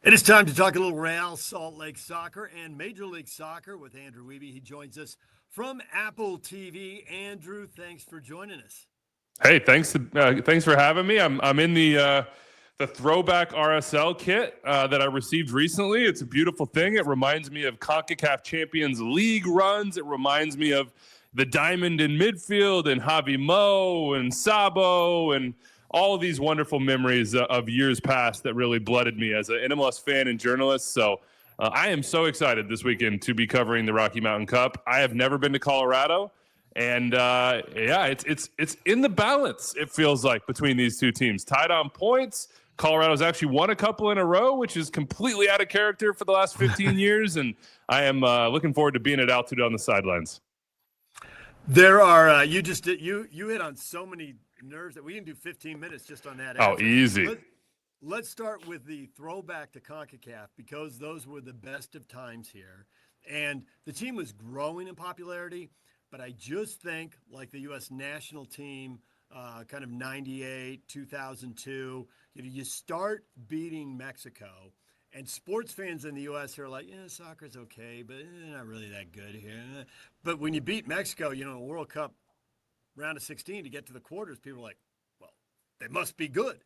It is time to talk a little Real Salt Lake Soccer and Major League Soccer with Andrew Wiebe. He joins us from Apple TV. Andrew, thanks for joining us. Hey, thanks for having me. I'm in the throwback RSL kit that I received recently. It's a beautiful thing. It reminds me of CONCACAF Champions League runs. It reminds me of the diamond in midfield and Javi Mo and Sabo and all of these wonderful memories of years past that really blooded me as an MLS fan and journalist. So I am so excited this weekend to be covering the Rocky Mountain Cup. I have never been to Colorado. And it's in the balance, it feels like, between these two teams. Tied on points. Colorado's actually won a couple in a row, which is completely out of character for the last 15 years. And I am looking forward to being at altitude on the sidelines. There are you hit on so many nerves that we can do 15 minutes just on that. Oh, easy. Let's start with the throwback to CONCACAF, because those were the best of times here. And the team was growing in popularity. But I just think, like the U.S. national team, kind of 98, 2002, you start beating Mexico, and sports fans in the U.S. are like, yeah, soccer's okay, but not really that good here. But when you beat Mexico, a World Cup round of 16 to get to the quarters, people are like, well, they must be good.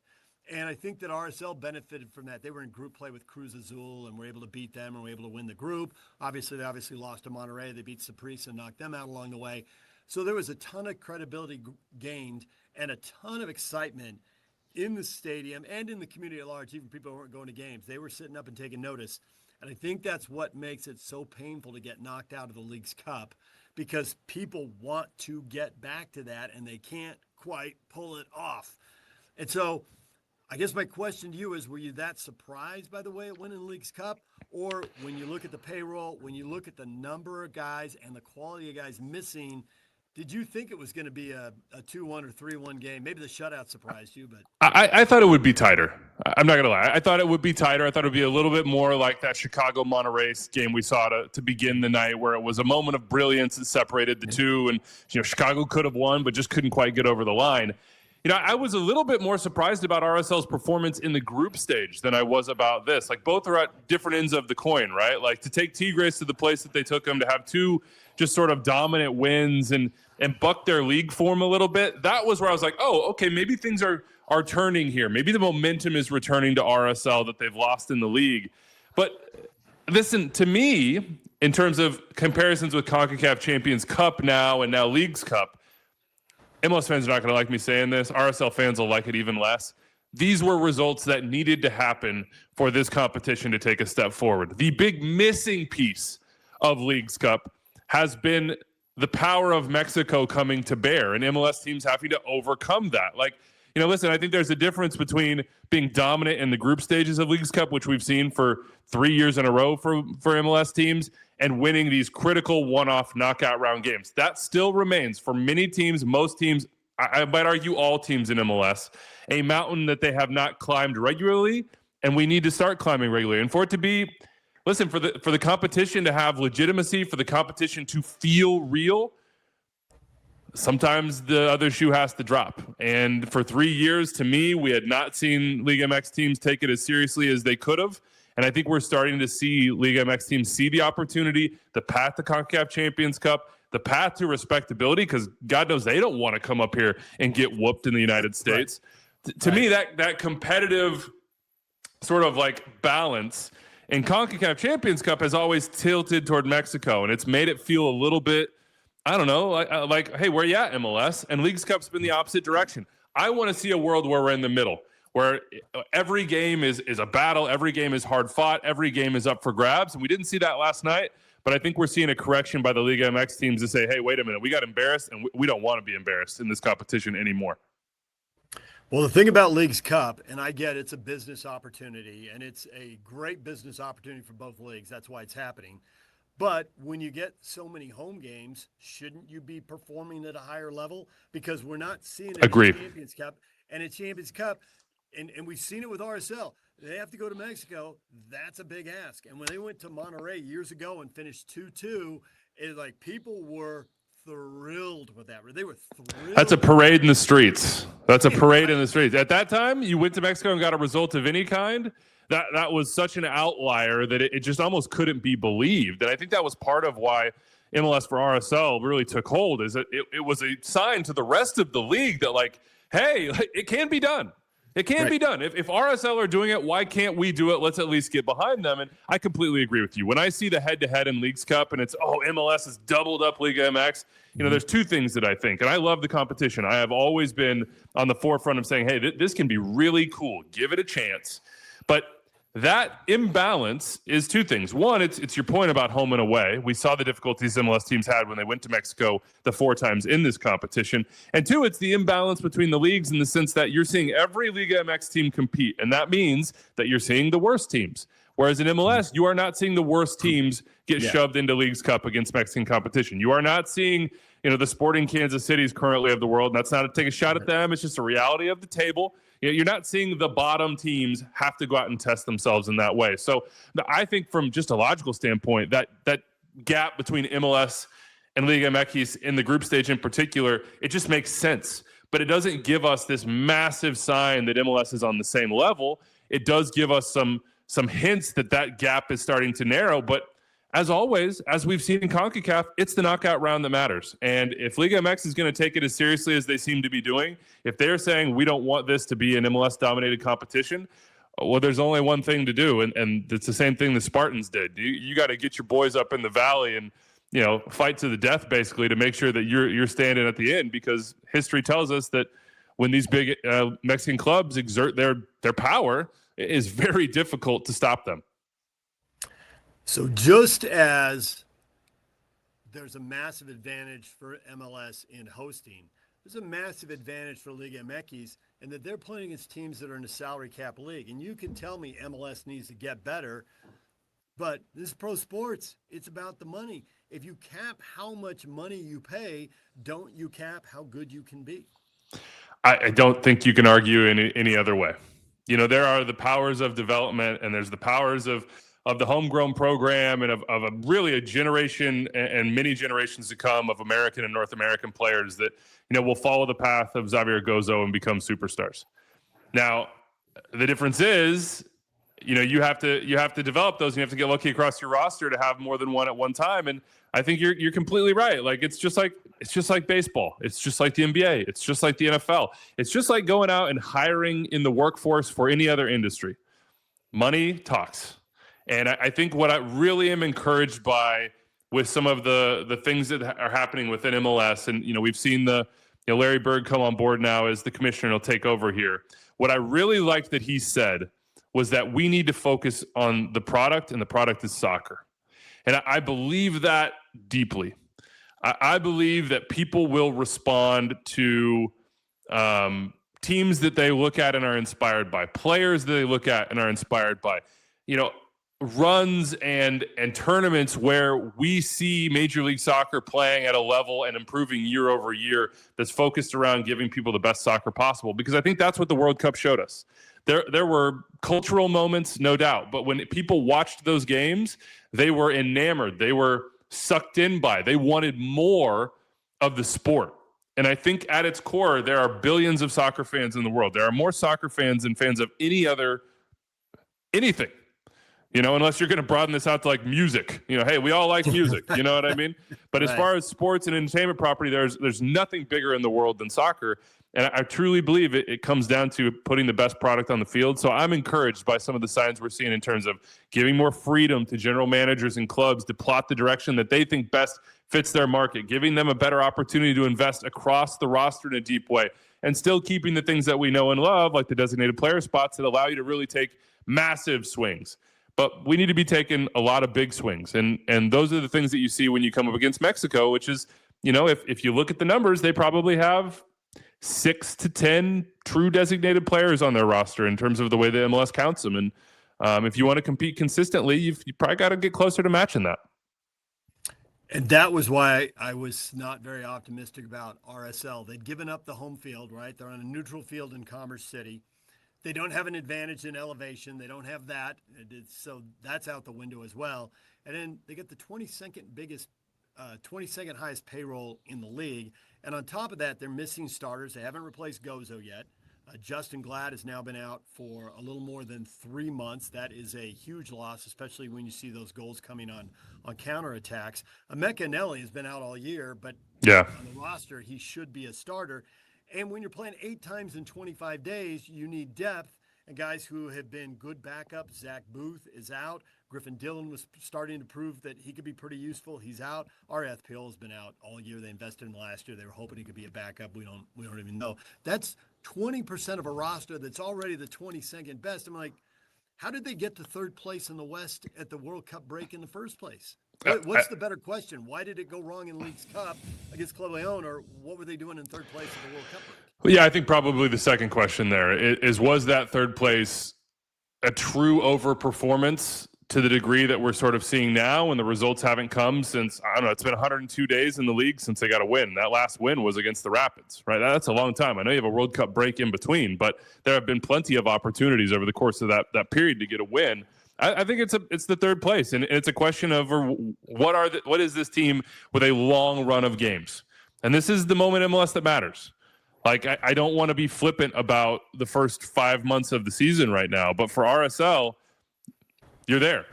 And I think that RSL benefited from that. They were in group play with Cruz Azul and were able to beat them and were able to win the group. Obviously, they lost to Monterrey. They beat Saprissa and knocked them out along the way. So there was a ton of credibility gained and a ton of excitement in the stadium and in the community at large. Even people who weren't going to games, they were sitting up and taking notice. And I think that's what makes it so painful to get knocked out of the League's Cup, because people want to get back to that and they can't quite pull it off. And so I guess my question to you is, were you that surprised by the way it went in the League's Cup? Or when you look at the payroll, when you look at the number of guys and the quality of guys missing, did you think it was going to be a 2-1 or 3-1 game? Maybe the shutout surprised you, but I thought it would be tighter. I'm not going to lie. I thought it would be tighter. I thought it would be a little bit more like that Chicago-Monterrey game we saw to begin the night, where it was a moment of brilliance that separated the two. And, Chicago could have won, but just couldn't quite get over the line. I was a little bit more surprised about RSL's performance in the group stage than I was about this. Like, both are at different ends of the coin, right? Like, to take Tigres to the place that they took them, to have two just sort of dominant wins and buck their league form a little bit. That was where I was like, oh, okay, maybe things are turning here. Maybe the momentum is returning to RSL that they've lost in the league. But listen, to me, in terms of comparisons with CONCACAF Champions Cup now and now Leagues Cup, MLS fans are not going to like me saying this. RSL fans will like it even less. These were results that needed to happen for this competition to take a step forward. The big missing piece of Leagues Cup has been the power of Mexico coming to bear, and MLS teams having to overcome that. Listen, I think there's a difference between being dominant in the group stages of Leagues Cup, which we've seen for 3 years in a row for MLS teams, and winning these critical one-off knockout round games. That still remains for many teams, most teams, I might argue all teams in MLS, a mountain that they have not climbed regularly, and we need to start climbing regularly. And for it to be, listen, for the competition to have legitimacy, for the competition to feel real, sometimes the other shoe has to drop. And for 3 years, to me, we had not seen Liga MX teams take it as seriously as they could have. And I think we're starting to see Liga MX teams see the opportunity, the path to CONCACAF Champions Cup, the path to respectability, because God knows they don't want to come up here and get whooped in the United States. Right. To me, that competitive sort of like balance in CONCACAF Champions Cup has always tilted toward Mexico, and it's made it feel a little bit, I don't know, like hey, where you at, MLS? And Leagues Cup's been the opposite direction. I want to see a world where we're in the middle, where every game is a battle, every game is hard fought, every game is up for grabs. And we didn't see that last night, but I think we're seeing a correction by the Liga MX teams to say, hey, wait a minute, we got embarrassed, and we don't want to be embarrassed in this competition anymore. Well, the thing about Leagues Cup, and I get it's a business opportunity, and it's a great business opportunity for both leagues. That's why it's happening. But when you get so many home games, shouldn't you be performing at a higher level? Because we're not seeing it in the Champions Cup. And in Champions Cup, and we've seen it with RSL, they have to go to Mexico. That's a big ask. And when they went to Monterrey years ago and finished 2-2, it's like people were thrilled with that. They were thrilled. That's a parade in the streets. That's a parade in the streets. At that time, you went to Mexico and got a result of any kind. That was such an outlier that it just almost couldn't be believed. And I think that was part of why MLS for RSL really took hold, is that it was a sign to the rest of the league that, like, hey, it can be done. It can be done. If RSL are doing it, why can't we do it? Let's at least get behind them. And I completely agree with you. When I see the head-to-head in Leagues Cup and it's, MLS has doubled up Liga MX, there's two things that I think. And I love the competition. I have always been on the forefront of saying, hey, this can be really cool. Give it a chance. But that imbalance is two things. One, it's your point about home and away. We saw the difficulties MLS teams had when they went to Mexico the 4 times in this competition. And two, it's the imbalance between the leagues in the sense that you're seeing every Liga MX team compete. And that means that you're seeing the worst teams. Whereas in MLS, you are not seeing the worst teams get shoved into Leagues Cup against Mexican competition. You are not seeing, the Sporting Kansas Cities currently of the world. And that's not to take a shot at them. It's just a reality of the table. You're not seeing the bottom teams have to go out and test themselves in that way. So I think from just a logical standpoint, that gap between MLS and Liga MX in the group stage in particular, it just makes sense. But it doesn't give us this massive sign that MLS is on the same level. It does give us some hints that gap is starting to narrow. But as always, as we've seen in CONCACAF, it's the knockout round that matters. And if Liga MX is going to take it as seriously as they seem to be doing, if they're saying we don't want this to be an MLS-dominated competition, well, there's only one thing to do, and it's the same thing the Spartans did. You got to get your boys up in the valley and fight to the death, basically, to make sure that you're standing at the end, because history tells us that when these big Mexican clubs exert their power, it is very difficult to stop them. So just as there's a massive advantage for MLS in hosting, there's a massive advantage for Liga MX in that they're playing against teams that are in a salary cap league. And you can tell me MLS needs to get better, but this is pro sports. It's about the money. If you cap how much money you pay, don't you cap how good you can be? I don't think you can argue any other way. There are the powers of development, and there's the powers of the homegrown program, and of really a generation and many generations to come of American and North American players that, will follow the path of Xavier Gozo and become superstars. Now, the difference is, you have to develop those, and you have to get lucky across your roster to have more than one at one time. And I think you're completely right. Like, it's just like baseball. It's just like the NBA. It's just like the NFL. It's just like going out and hiring in the workforce for any other industry. Money talks. And I think what I really am encouraged by with some of the things that are happening within MLS, and we've seen Larry Bird come on board now as the commissioner and he'll take over here. What I really liked that he said was that we need to focus on the product, and the product is soccer. And I believe that deeply. I believe that people will respond to teams that they look at and are inspired by, players that they look at and are inspired by. Runs and tournaments where we see Major League Soccer playing at a level and improving year over year that's focused around giving people the best soccer possible, because I think that's what the World Cup showed us. There were cultural moments, no doubt, but when people watched those games, they were enamored. They were sucked in by. They wanted more of the sport. And I think at its core, there are billions of soccer fans in the world. There are more soccer fans than fans of anything. Unless you're going to broaden this out to like music, hey, we all like music, you know what I mean? But as far as sports and entertainment property, there's nothing bigger in the world than soccer. And I truly believe it comes down to putting the best product on the field. So I'm encouraged by some of the signs we're seeing in terms of giving more freedom to general managers and clubs to plot the direction that they think best fits their market, giving them a better opportunity to invest across the roster in a deep way, and still keeping the things that we know and love, like the designated player spots that allow you to really take massive swings. But we need to be taking a lot of big swings. And those are the things that you see when you come up against Mexico, which is, if you look at the numbers, they probably have 6 to 10 true designated players on their roster in terms of the way the MLS counts them. And if you want to compete consistently, you probably got to get closer to matching that. And that was why I was not very optimistic about RSL. They'd given up the home field, right? They're on a neutral field in Commerce City. They don't have an advantage in elevation. They don't have that. So that's out the window as well. And then they get the 22nd biggest 22nd highest payroll in the league. And on top of that, they're missing starters. They haven't replaced Gozo yet. Justin Glad has now been out for a little more than 3 months. That is a huge loss, especially when you see those goals coming on counterattacks. Emeka Nelly has been out all year, but Yeah. on the roster, he should be a starter. And when you're playing 8 times in 25 days, you need depth. And guys who have been good backups, Zach Booth is out. Griffin Dillon was starting to prove that he could be pretty useful. He's out. R.F. Pill has been out all year. They invested in him last year. They were hoping he could be a backup. We don't even know. That's 20% of a roster that's already the 22nd best. I'm like, how did they get to third place in the West at the World Cup break in the first place? What's the better question? Why did it go wrong in Leagues Cup against Club Leon, or what were they doing in third place at the World Cup break? Well, yeah, I think probably the second question there is was that third place a true overperformance to the degree that we're sort of seeing now when the results haven't come since, I don't know, it's been 102 days in the league since they got a win. That last win was against the Rapids, right? That's a long time. I know you have a World Cup break in between, but there have been plenty of opportunities over the course of that period to get a win. I think it's the third place, and it's a question of what is this team with a long run of games? And this is the moment in MLS that matters. Like, I don't want to be flippant about the first 5 months of the season right now, but for RSL, you're there.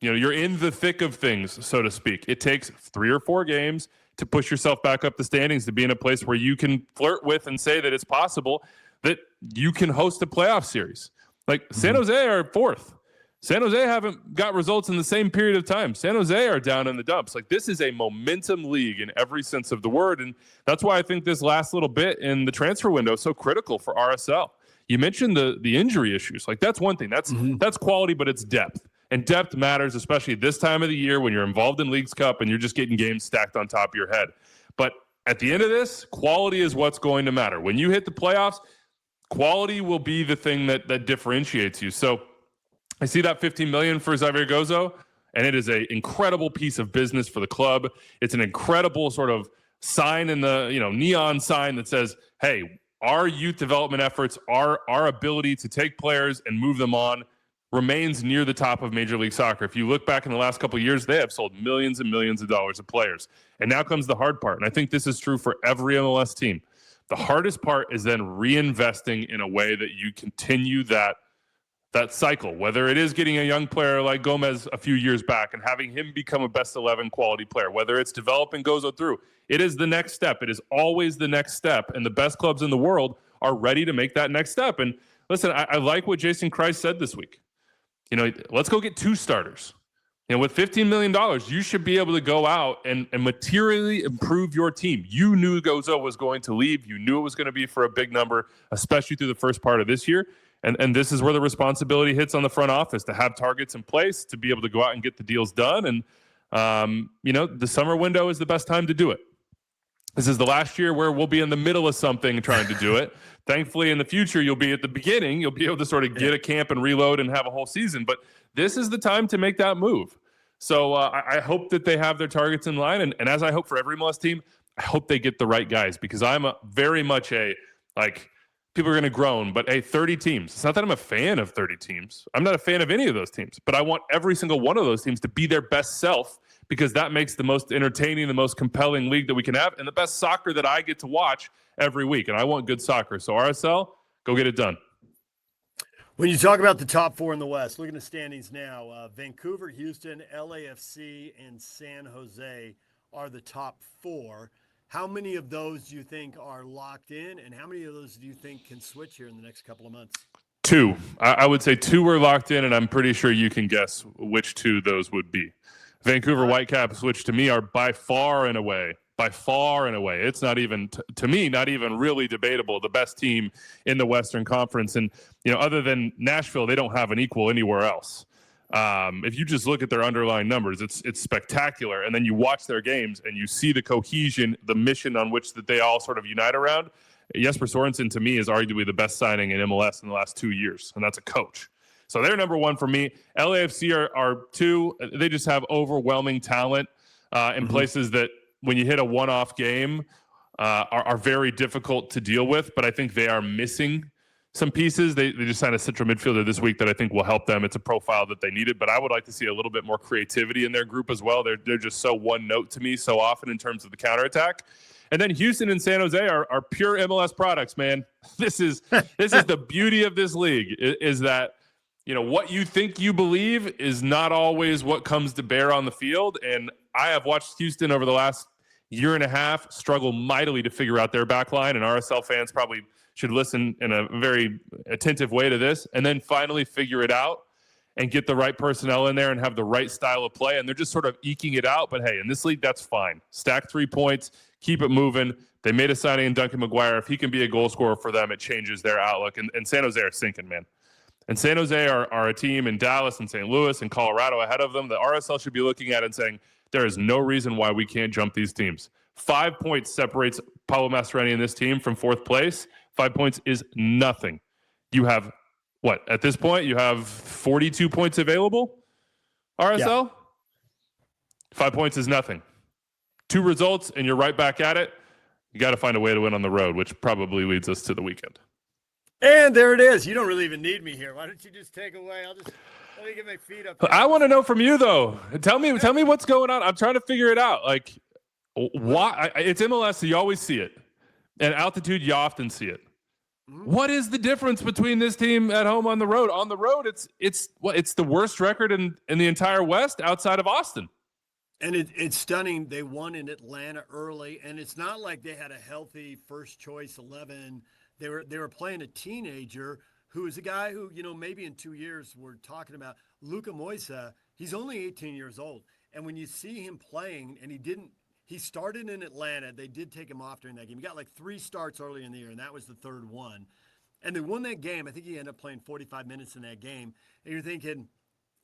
You know, you're in the thick of things, so to speak. It takes 3 or 4 games to push yourself back up the standings, to be in a place where you can flirt with and say that it's possible that you can host a playoff series. Like, San Jose are 4th. San Jose haven't got results in the same period of time. San Jose are down in the dumps. Like, this is a momentum league in every sense of the word. And that's why I think this last little bit in the transfer window is so critical for RSL. You mentioned the injury issues. Like, that's one thing. That's quality, but it's depth. And depth matters, especially this time of the year when you're involved in Leagues Cup and you're just getting games stacked on top of your head. But at the end of this, quality is what's going to matter. When you hit the playoffs, quality will be the thing that differentiates you. So I see that $15 million for Xavier Gozo, and it is an incredible piece of business for the club. It's an incredible sort of sign in the, neon sign that says, hey, our youth development efforts, our ability to take players and move them on remains near the top of Major League Soccer. If you look back in the last couple of years, they have sold millions and millions of dollars of players. And now comes the hard part. And I think this is true for every MLS team. The hardest part is then reinvesting in a way that you continue that cycle, whether it is getting a young player like Gomez a few years back and having him become a best 11 quality player, whether it's developing Gozo through. It is the next step. It is always the next step. And the best clubs in the world are ready to make that next step. And listen, I like what Jason Kreis said this week. Let's go get 2 starters. With $15 million, you should be able to go out and materially improve your team. You knew Gozo was going to leave. You knew it was going to be for a big number, especially through the first part of this year. And this is where the responsibility hits on the front office, to have targets in place, to be able to go out and get the deals done. And, the summer window is the best time to do it. This is the last year where we'll be in the middle of something trying to do it. Thankfully, in the future, you'll be at the beginning. You'll be able to sort of get a camp and reload and have a whole season. But this is the time to make that move. So I hope that they have their targets in line. And as I hope for every MLS team, I hope they get the right guys, because I'm very much people are going to groan, but 30 teams. It's not that I'm a fan of 30 teams. I'm not a fan of any of those teams, but I want every single one of those teams to be their best self, because that makes the most entertaining, the most compelling league that we can have, and the best soccer that I get to watch every week. And I want good soccer. So RSL, go get it done. When you talk about the top 4 in the West, look at the standings now. Vancouver, Houston, LAFC, and San Jose are the top 4. How many of those do you think are locked in, and how many of those do you think can switch here in the next couple of months? 2. I would say 2 were locked in, and I'm pretty sure you can guess which 2 those would be. Vancouver Whitecaps, which to me are by far and away, it's not even, to me, not even really debatable, the best team in the Western Conference. And, other than Nashville, they don't have an equal anywhere else. If you just look at their underlying numbers, it's spectacular. And then you watch their games and you see the cohesion, the mission on which that they all sort of unite around. Jesper Sorensen, to me, is arguably the best signing in MLS in the last 2 years, and that's a coach. So they're number 1 for me. LAFC are 2. They just have overwhelming talent in places that when you hit a one-off game are very difficult to deal with, but I think they are missing some pieces. They just signed a central midfielder this week that I think will help them. It's a profile that they needed, but I would like to see a little bit more creativity in their group as well. They're just so one note to me so often in terms of the counterattack. And then Houston and San Jose are pure MLS products, man. This is the beauty of this league is that, you know, what you think you believe is not always what comes to bear on the field. And I have watched Houston over the last year and a half struggle mightily to figure out their back line, and RSL fans probably should listen in a very attentive way to this, and then finally figure it out and get the right personnel in there and have the right style of play. And they're just sort of eking it out. But hey, in this league, that's fine. Stack 3 points, keep it moving. They made a signing in Duncan McGuire. If he can be a goal scorer for them, it changes their outlook. And San Jose are sinking, man. And San Jose are a team in Dallas and St. Louis and Colorado ahead of them that RSL should be looking at and saying, there is no reason why we can't jump these teams. 5 points separates Pablo Mastroeni and this team from fourth place. 5 points is nothing. You have, what, at this point, you have 42 points available, RSL? Yeah. 5 points is nothing. 2 results, and you're right back at it. You got to find a way to win on the road, which probably leads us to the weekend. And there it is. You don't really even need me here. Why don't you just take away? Let me get my feet up here. I want to know from you, though. Tell me what's going on. I'm trying to figure it out. Like, why? It's MLS, so you always see it. And altitude, you often see it. Mm-hmm. What is the difference between this team at home on the road? On the road, it's the worst record in the entire West outside of Austin. And it's stunning. They won in Atlanta early, and it's not like they had a healthy first choice 11. They were playing a teenager who is a guy who, you know, maybe in 2 years we're talking about. Luka Moisa, he's only 18 years old. And when you see him playing, and he started in Atlanta. They did take him off during that game. He got like 3 starts early in the year, and that was the third one. And they won that game. I think he ended up playing 45 minutes in that game. And you're thinking,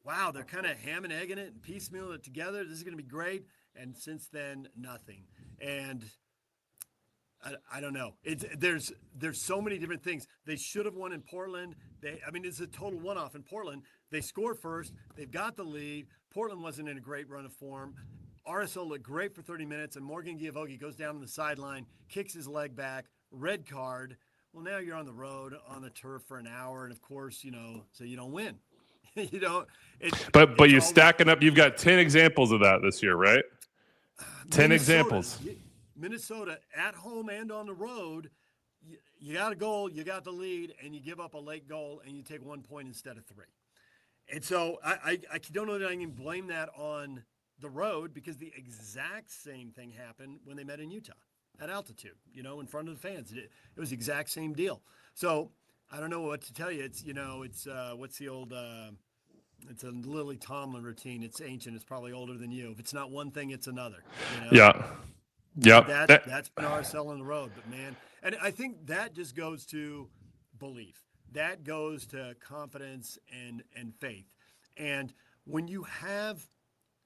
wow, they're kind of ham and egging it and piecemealing it together. This is going to be great. And since then, nothing. And I don't know. There's so many different things. They should have won in Portland. It's a total one-off in Portland. They scored first. They've got the lead. Portland wasn't in a great run of form. RSL looked great for 30 minutes, and Morgan Giavogi goes down on the sideline, kicks his leg back, red card. Well, now you're on the road, on the turf for an hour, and of course, you know, so you don't win. You don't. But you're stacking up. You've got 10 examples of that this year, right? 10 examples. Minnesota at home and on the road, you got a goal, you got the lead, and you give up a late goal, and you take 1 point instead of 3. And so I don't know that I can blame that on the road, because the exact same thing happened when they met in Utah at altitude, you know, in front of the fans. It was the exact same deal. So I don't know what to tell you. It's, you know, what's the old, it's a Lily Tomlin routine. It's ancient. It's probably older than you. If it's not one thing, it's another. You know? Yeah. Yeah. That's been RSL on the road. But, man, and I think that just goes to belief. That goes to confidence and faith. And when you have,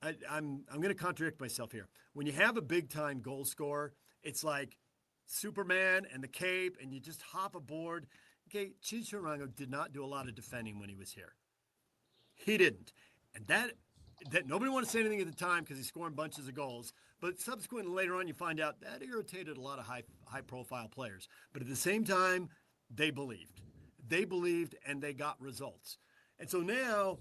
I'm going to contradict myself here. When you have a big-time goal scorer, it's like Superman and the cape, and you just hop aboard. Okay, Chicharito did not do a lot of defending when he was here. He didn't. And that nobody wanted to say anything at the time because he's scoring bunches of goals. But subsequently, later on, you find out that irritated a lot of high-profile players. But at the same time, they believed. They believed, and they got results. And so now,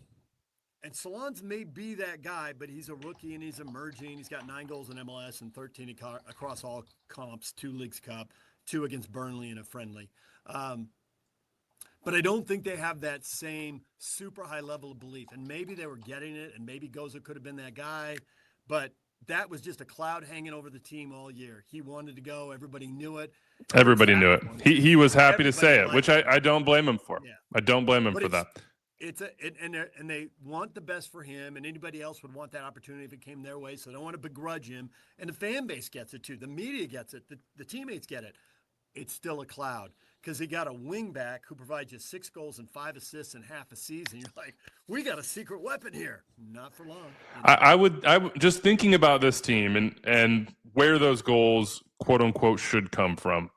and Solans may be that guy, but he's a rookie, and he's emerging. He's got 9 goals in MLS and 13 across all comps, 2 Leagues Cup, 2 against Burnley in a friendly. But I don't think they have that same super high level of belief. And maybe they were getting it, and maybe Goza could have been that guy. But that was just a cloud hanging over the team all year. He wanted to go. Everybody knew it. Everybody knew it. He was happy to say it, which I don't blame him for. Yeah. I don't blame him for that. And they want the best for him, and anybody else would want that opportunity if it came their way. So they don't want to begrudge him. And the fan base gets it too. The media gets it. The teammates get it. It's still a cloud because he got a wing back who provides you 6 goals and 5 assists in half a season. You're like, we got a secret weapon here. Not for long. You know? I would just thinking about this team and where those goals, quote unquote, should come from.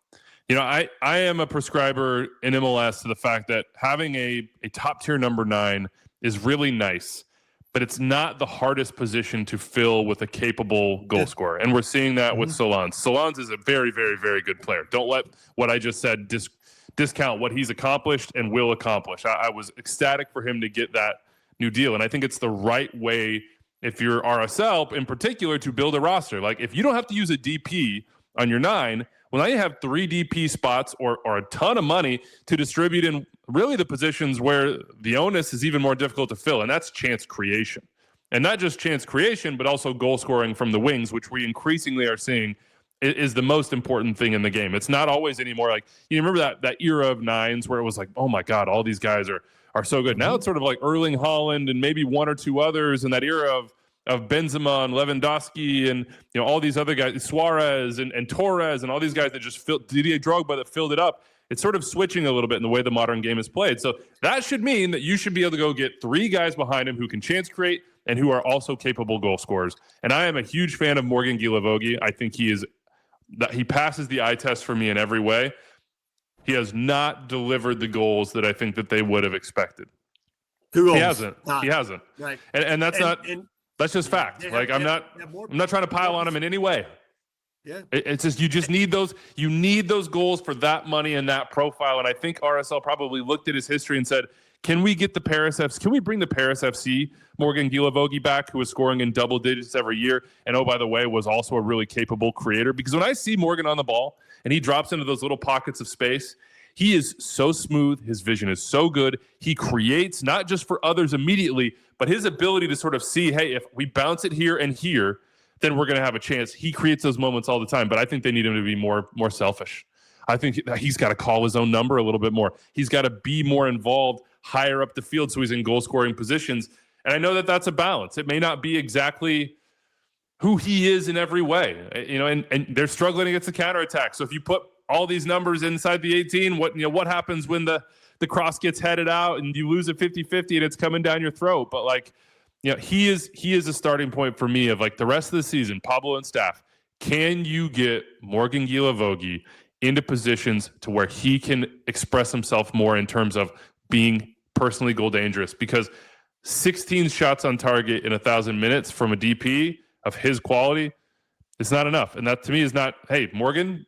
You know, I am a prescriber in MLS to the fact that having a top tier number 9 is really nice, but it's not the hardest position to fill with a capable goal scorer. And we're seeing that with Solans. Solans is a very, very, very good player. Don't let what I just said discount what he's accomplished and will accomplish. I was ecstatic for him to get that new deal. And I think it's the right way, if you're RSL in particular, to build a roster. Like, if you don't have to use a DP on your 9, well, now you have 3 DP spots or a ton of money to distribute in really the positions where the onus is even more difficult to fill, and that's chance creation. And not just chance creation, but also goal scoring from the wings, which we increasingly are seeing is the most important thing in the game. It's not always anymore like, you remember that era of 9s where it was like, oh my God, all these guys are so good. Now it's sort of like Erling Haaland and maybe one or two others, and that era of Benzema and Lewandowski and all these other guys, Suarez and Torres and all these guys that just filled, Didier Drogba that filled it up. It's sort of switching a little bit in the way the modern game is played. So that should mean that you should be able to go get 3 guys behind him who can chance create and who are also capable goal scorers. And I am a huge fan of Morgan Guilavogui. I think he passes the eye test for me in every way. He has not delivered the goals that I think that they would have expected. 2 goals. He hasn't. He hasn't. Right. And that's that's just fact. I'm not trying to pile on him in any way. Yeah. It's just, you just need those. You need those goals for that money and that profile. And I think RSL probably looked at his history and said, can we get the Paris FC? Can we bring the Paris FC Morgan Guilavogui back, who was scoring in double digits every year? And oh, by the way, was also a really capable creator. Because when I see Morgan on the ball and he drops into those little pockets of space, he is so smooth. His vision is so good. He creates not just for others immediately, but his ability to sort of see, hey, if we bounce it here and here, then we're going to have a chance. He creates those moments all the time, but I think they need him to be more selfish. I think he's got to call his own number a little bit more. He's got to be more involved higher up the field so he's in goal-scoring positions. And I know that that's a balance. It may not be exactly who he is in every way, and they're struggling against the counterattack. So if you put all these numbers inside the 18, what happens when the cross gets headed out and you lose a 50-50 and it's coming down your throat? But he is a starting point for me of like the rest of the season, Pablo and staff. Can you get Morgan Guilavogui into positions to where he can express himself more in terms of being personally goal dangerous? Because 16 shots on target in 1,000 minutes from a DP of his quality is not enough. And that to me is not, hey, Morgan,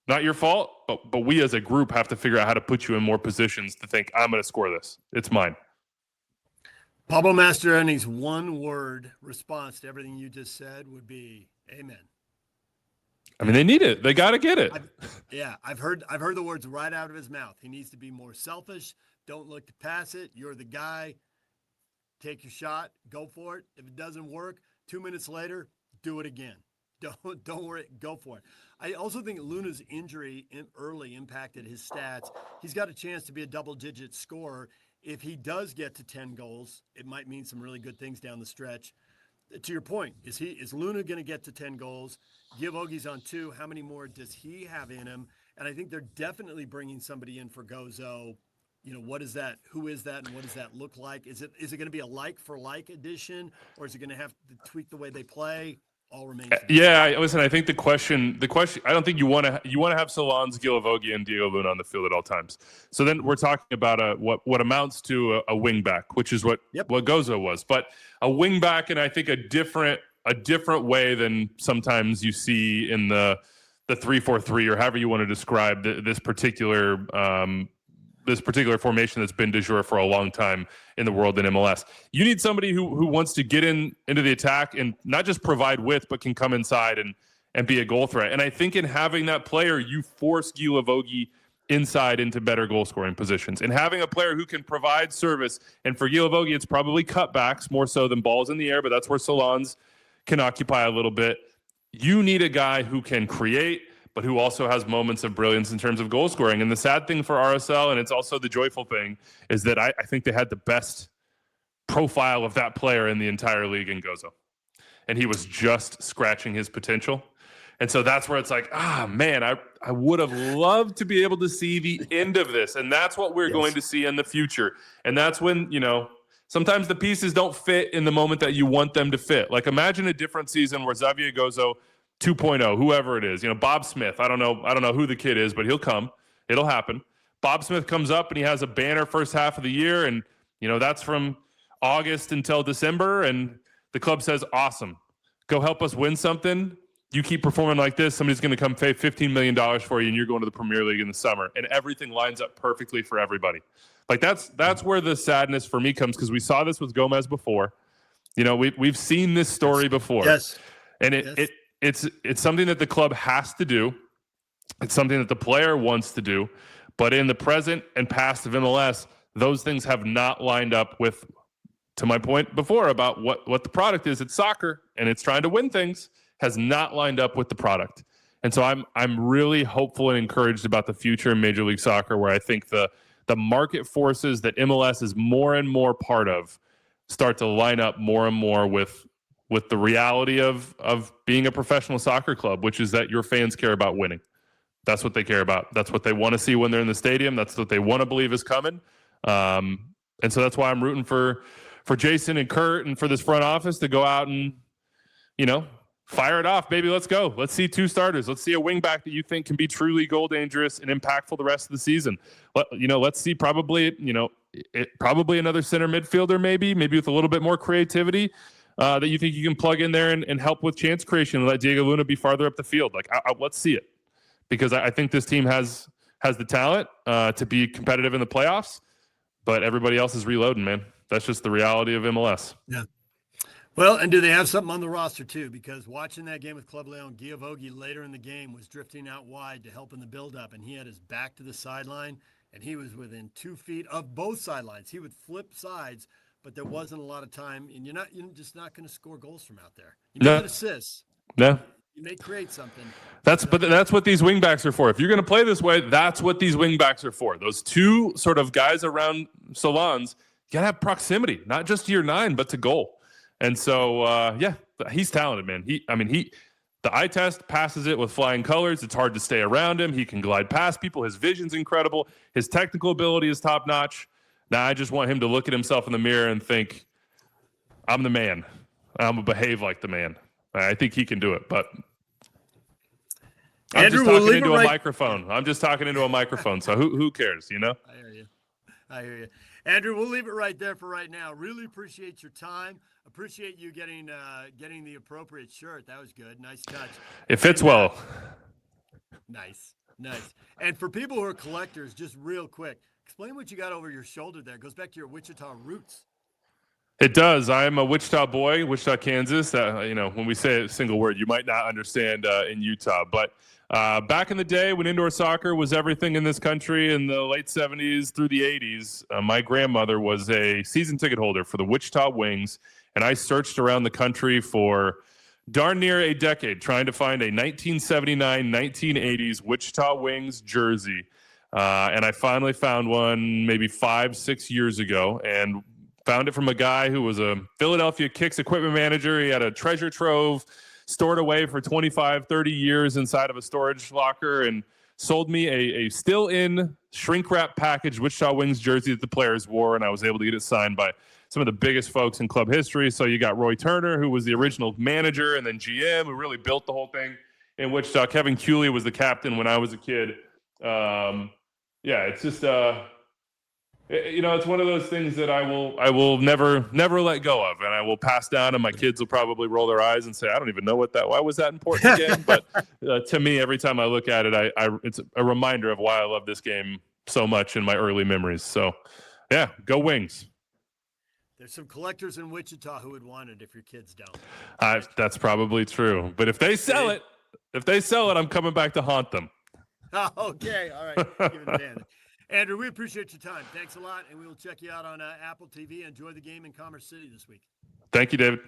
not your fault, but we as a group have to figure out how to put you in more positions to think, I'm going to score this. It's mine. Pablo Mastroeni's one-word response to everything you just said would be amen. I mean, they need it. They got to get it. I've heard the words right out of his mouth. He needs to be more selfish. Don't look to pass it. You're the guy. Take your shot. Go for it. If it doesn't work, 2 minutes later, do it again. Don't worry. Go for it. I also think Luna's injury early impacted his stats. He's got a chance to be a double-digit scorer. If he does get to 10 goals, it might mean some really good things down the stretch. To your point, is Luna going to get to 10 goals? Guilavoguy's on 2. How many more does he have in him? And I think they're definitely bringing somebody in for Gozo. What is that? Who is that? And what does that look like? Is it going to be a like-for-like addition, or is it going to have to tweak the way they play? All remains. Yeah, listen. I think the question. I don't think you want to have Solans, Guilavogui, and Diego Luna on the field at all times. So then we're talking about what amounts to a wing back, which is what Gozo was, but a wing back, and I think a different way than sometimes you see in the 3-4-3 or however you want to describe this particular formation that's been du jour for a long time in the world in MLS. You need somebody who wants to get into the attack and not just provide width, but can come inside and be a goal threat. And I think in having that player, you force Guilavogui inside into better goal scoring positions. And having a player who can provide service, and for Guilavogui, it's probably cutbacks more so than balls in the air, but that's where Solans can occupy a little bit. You need a guy who can create, but who also has moments of brilliance in terms of goal scoring. And the sad thing for RSL, and it's also the joyful thing, is that I think they had the best profile of that player in the entire league in Gozo. And he was just scratching his potential. And so that's where it's like, man, I would have loved to be able to see the end of this. And that's what we're going to see in the future. And that's when, sometimes the pieces don't fit in the moment that you want them to fit. Like imagine a different season where Xavier Gozo 2.0, whoever it is, Bob Smith. I don't know who the kid is, but he'll come. It'll happen. Bob Smith comes up and he has a banner first half of the year, and that's from August until December, and the club says, "Awesome, go help us win something." you keep performing like this, somebody's going to come pay $15 million for you, and you're going to the Premier League in the summer, and everything lines up perfectly for everybody. Like that's where the sadness for me comes, because we saw this with Gomez before. You know, we've seen this story before. Yes. And it's something that the club has to do. It's something that the player wants to do. But in the present and past of MLS, those things have not lined up with, to my point before about what the product is. It's soccer, and it's trying to win things, has not lined up with the product. And so I'm really hopeful and encouraged about the future in Major League Soccer, where I think the market forces that MLS is more and more part of start to line up more and more with the reality of being a professional soccer club, which is that your fans care about winning. That's what they care about. That's what they want to see when they're in the stadium. That's what they want to believe is coming. And so that's why I'm rooting for Jason and Kurt and for this front office to go out and, fire it off, baby. Let's go. Let's see 2 starters. Let's see a wing back that you think can be truly goal dangerous and impactful the rest of the season. Let's see probably another center midfielder, maybe with a little bit more creativity that you think you can plug in there and help with chance creation and let Diego Luna be farther up the field. Let's see it, because I think this team has the talent to be competitive in the playoffs, but everybody else is reloading, man. That's just the reality of MLS. Yeah. Well, and do they have something on the roster too? Because watching that game with Club Leon, Giavogi later in the game was drifting out wide to help in the build-up, and he had his back to the sideline, and he was within 2 feet of both sidelines. He would flip sides, but there wasn't a lot of time, and you're just not going to score goals from out there. You may get assists. No. You may create something. But that's what these wingbacks are for. If you're going to play this way, that's what these wingbacks are for. Those 2 sort of guys around Solans, you got to have proximity, not just to your 9, but to goal. And so, he's talented, man. The eye test passes it with flying colors. It's hard to stay around him. He can glide past people. His vision's incredible. His technical ability is top notch. Now I just want him to look at himself in the mirror and think, I'm the man. I'm going to behave like the man. I think he can do it, but I'm just talking into a microphone. I'm just talking into a microphone. So who cares, I hear you. Andrew, we'll leave it right there for right now. Really appreciate your time. Appreciate you getting the appropriate shirt. That was good. Nice touch. It fits well. Nice. And for people who are collectors, just real quick, explain what you got over your shoulder there. It goes back to your Wichita roots. It does. I'm a Wichita boy, Wichita, Kansas. When we say a single word, you might not understand in Utah. But back in the day when indoor soccer was everything in this country in the late 70s through the 80s, my grandmother was a season ticket holder for the Wichita Wings. And I searched around the country for darn near a decade trying to find a 1979-1980s Wichita Wings jersey. And I finally found one maybe 5-6 years ago, and found it from a guy who was a Philadelphia Kicks equipment manager. He had a treasure trove stored away for 25, 30 years inside of a storage locker, and sold me a still in shrink wrap package Wichita Wings jersey that the players wore. And I was able to get it signed by some of the biggest folks in club history. So you got Roy Turner, who was the original manager, and then GM, who really built the whole thing in Wichita. Kevin Cooley was the captain when I was a kid. It's just, it's one of those things that I will never let go of, and I will pass down, and my kids will probably roll their eyes and say, I don't even know why was that important again? But to me, every time I look at it, it's a reminder of why I love this game so much in my early memories. So yeah, go Wings. There's some collectors in Wichita who would want it if your kids don't. That's probably true. But if they sell it, I'm coming back to haunt them. Okay. All right. Give it a damn. Andrew, we appreciate your time. Thanks a lot. And we will check you out on Apple TV. Enjoy the game in Commerce City this week. Thank you, David.